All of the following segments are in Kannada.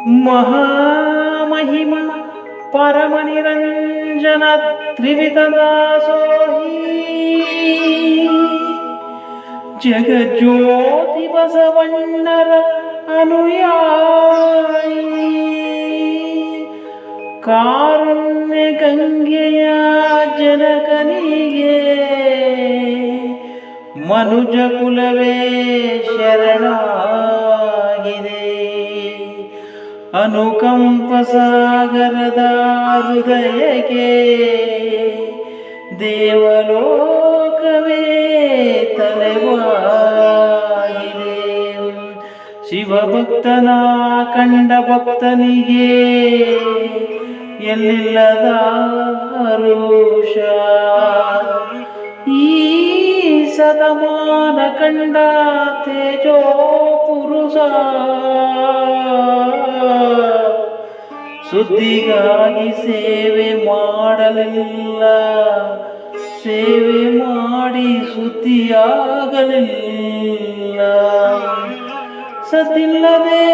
ಮಹಾಮಹಿಮ ಪರಮನಿರಂಜನ ತ್ರಿವಿಧ ದಾಸೋಹಿ ಜಗಜ್ಯೋತಿ ಬಸವಣ್ಣರ ಅನುಯಾಯಿ ಕಾರುಣ್ಯ ಗಂಗೆಯ ಜನಕನಿಗೆ ಮನುಜ ಕುಲವೇ ಶರಣಾಗಿದೆ. ಅನುಕಂಪ ಸಾಗರದ ಹೃದಯಕ್ಕೆ ದೇವಲೋಕವೇ ತಲೆವಾಗಿದೆ. ಶಿವಭಕ್ತನ ಕಂಡ ಭಕ್ತನಿಗೆ ಎಲ್ಲಿಲ್ಲದ ಹರುಷ. ಈ ಸತಮಾನ ಕಂಡ ತೇಜೋ ಪುರುಷ ಸುದ್ದಿಗಾಗಿ ಸೇವೆ ಮಾಡಲಿಲ್ಲ, ಸೇವೆ ಮಾಡಿ ಸುದ್ದಿಯಾಗಲಿಲ್ಲ. ಸದ್ದಿಲ್ಲದೆ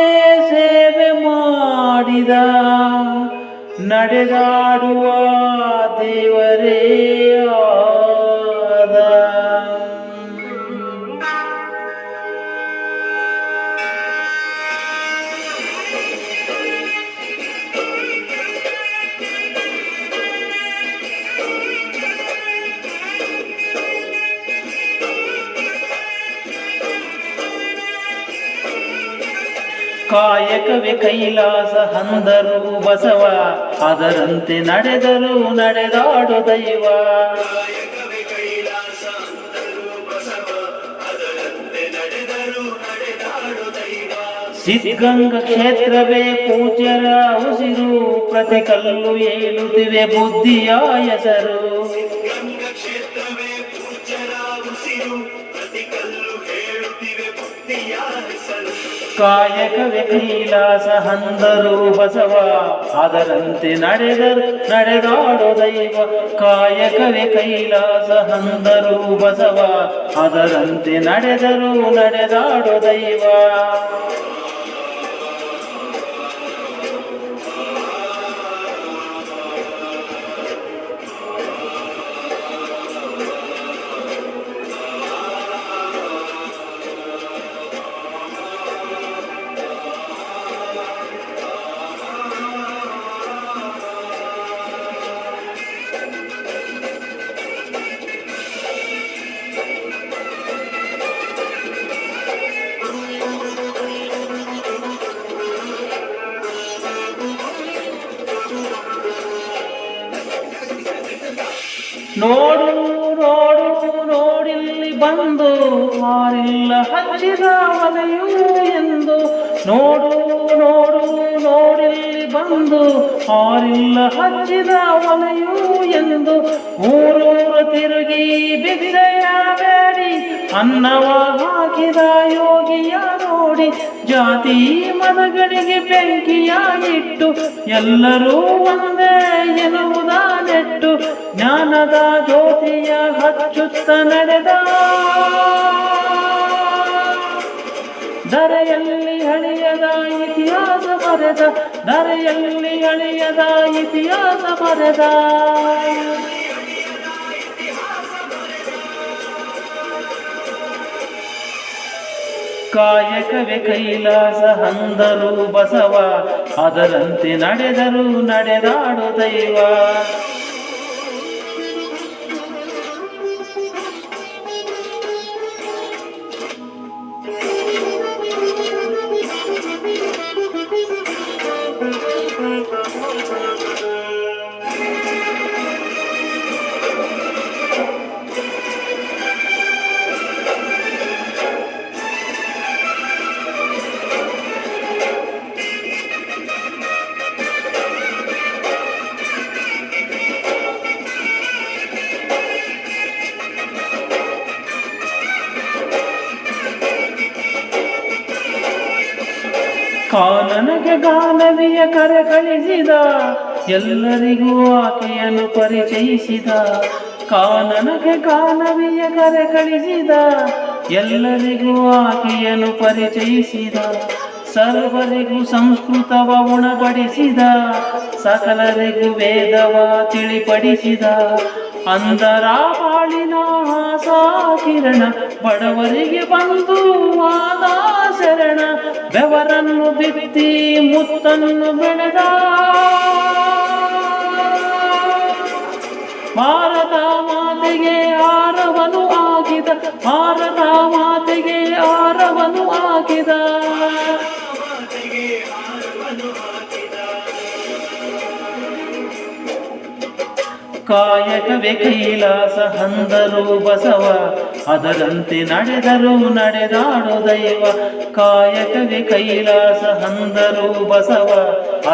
ಸೇವೆ ಮಾಡಿದ ನಡೆದಾಡುವ ದೇವರೇ ಆದ. ಕಾಯಕವೇ ಕೈಲಾಸ ಅಂದರು ಬಸವ, ಅದರಂತೆ ನಡೆದರು ನಡೆದಾಡು ದೈವ. ಸಿದ್ಧಗಂಗಾ ಕ್ಷೇತ್ರವೇ ಪೂಜ್ಯರ ಉಸಿರು, ಪ್ರತಿ ಕಲ್ಲು ಏಳುತ್ತಿವೆ ಬುದ್ಧಿಯ ಹೆಸರು. ಕಾಯಕವೇ ಕೈಲಾಸ ಅಂದರು ಬಸವ, ಅದರಂತೆ ನಡೆದರು ನಡೆದಾಡು ದೈವ. ಕಾಯಕವೇ ಕೈಲಾಸ ಅಂದರು ಬಸವ, ಅದರಂತೆ ನಡೆದರು ನಡೆದಾಡು ದೈವ. ನೋಡು ನೋಡು ನೋಡಿಲ್ಲಿ ಬಂದು ಆರಿಲ್ಲ ಹಚ್ಚಿದ ಮನೆಯು ಎಂದು. ನೋಡು ನೋಡು ನೋಡಿಲ್ಲಿ ಬಂದು ಆರಿಲ್ಲ ಹಚ್ಚಿದ ಮನೆಯು ಎಂದು. ಊರೂರು ತಿರುಗಿ ಬಿದ್ದೆಯ ಬೇಡಿ ಅನ್ನವ ಹಾಕಿದ ಯೋಗಿಯ ನೋಡಿ. ಜಾತಿ ಮತಗಳಿಗೆ ಬೆಂಕಿಯ ಇಟ್ಟು ಎಲ್ಲರೂ ಒಂದೇ ಎನ್ನುವುದ ನೆಟ್ಟು. ಜ್ಞಾನದ ಜ್ಯೋತಿಯ ಹಚ್ಚುತ್ತ ನಡೆದ ಧರೆಯಲ್ಲಿ ಅಳಿಯದ ಇತಿಹಾಸ ಬರೆದ, ಧರೆಯಲ್ಲಿ ಅಳಿಯದ ಇತಿಹಾಸ ಬರೆದ. ಕಾಯಕವೇ ಕೈಲಾಸ ಅಂದರು ಬಸವ, ಅದರಂತೆ ನಡೆದರು ನಡೆದಾಡು ದೈವ. ಕಾನನಗೆ ಗಾನವಿಯ ಕರೆ ಕಳಿಸಿದ, ಎಲ್ಲರಿಗೂ ಆಕೆಯನ್ನು ಪರಿಚಯಿಸಿದ. ಕಾನನಗೆ ಗಾನವಿಯ ಕರೆ ಕಳಿಸಿದ, ಎಲ್ಲರಿಗೂ ಆಕೆಯನ್ನು ಪರಿಚಯಿಸಿದ. ಸರ್ವರಿಗೂ ಸಂಸ್ಕೃತವ ಉಣಬಡಿಸಿದ, ಸಕಲರಿಗೂ ವೇದವ ತಿಳಿಪಡಿಸಿದ. ಅಂಧರ ಬಾಳಿನ ಆಸ ಕಿರಣ, ಬಡವರಿಗೆ ಬಂದು ಆದ ಶರಣ. ಬೆವರನ್ನು ಬಿತ್ತಿ ಮುತ್ತನ್ನು ಬೆಳೆದ, ಭಾರತ ಮಾತೆಗೆ ಆರವನು ಆಗಿದ, ಭಾರತ ಮಾತೆಗೆ ಆರವನು ಆಗಿದ. ಕಾಯಕವೇ ಕೈಲಾಸ ಅಂದರು ಬಸವ, ಅದರಂತೆ ನಡೆದರು ನಡೆದಾಡೋ ದೈವ. ಕಾಯಕವೇ ಕೈಲಾಸ ಅಂದರು ಬಸವ,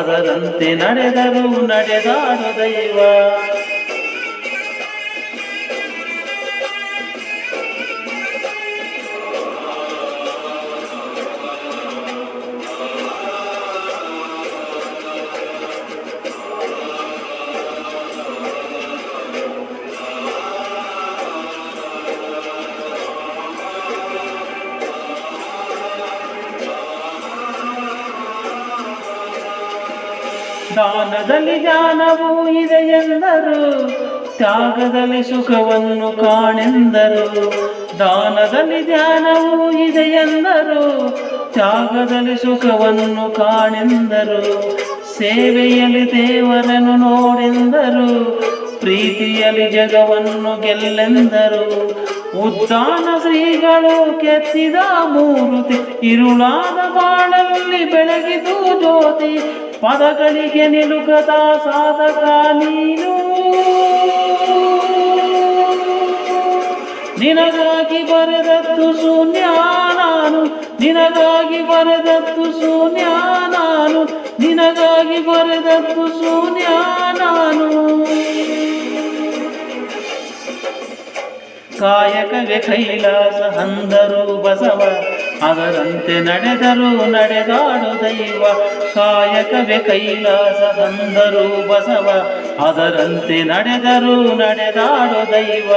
ಅದರಂತೆ ನಡೆದರು ನಡೆದಾಡೋ ದೈವ. ದಾನದಲ್ಲಿ ಜ್ಞಾನವೂ ಇದೆ ಎಂದರು, ತ್ಯಾಗದಲ್ಲಿ ಸುಖವನ್ನು ಕಾಣೆಂದರು. ದಾನದಲ್ಲಿ ಧ್ಯಾನವೂ ಇದೆ ಎಂದರು, ತ್ಯಾಗದಲ್ಲಿ ಸುಖವನ್ನು ಕಾಣೆಂದರು. ಸೇವೆಯಲ್ಲಿ ದೇವರನ್ನು ನೋಡೆಂದರು, ಪ್ರೀತಿಯಲ್ಲಿ ಜಗವನ್ನು ಗೆಲ್ಲೆಂದರು. ಉದ್ದಾನ ಶ್ರೀಗಳು ಕೆತ್ತಿದ ಮೂರುತಿ, ಇರುಳಾದ ಬಾಳಲ್ಲಿ ಬೆಳಗಿದು ಜ್ಯೋತಿ. ಪದಗಳಿಗೆ ನಿಲುಕದ ಸಾಧಕ ನೀನು, ನಿನಗಾಗಿ ಬರೆದದ್ದು ಶೂನ್ಯ ನಾನು, ನಿನಗಾಗಿ ಬರೆದದ್ದು ಶೂನ್ಯ ನಾನು, ನಿನಗಾಗಿ ಬರೆದದ್ದು ಶೂನ್ಯ ನಾನು. ಕಾಯಕವೇ ಕೈಲಾಸ ಅಂದರು ಬಸವ, ಅದರಂತೆ ನಡೆದರು ನಡೆದಾಡು ದೈವ. ಕಾಯಕವೇ ಕೈಲಾಸ ಅಂದರು ಬಸವ, ಅದರಂತೆ ನಡೆದರು ನಡೆದಾಡು ದೈವ.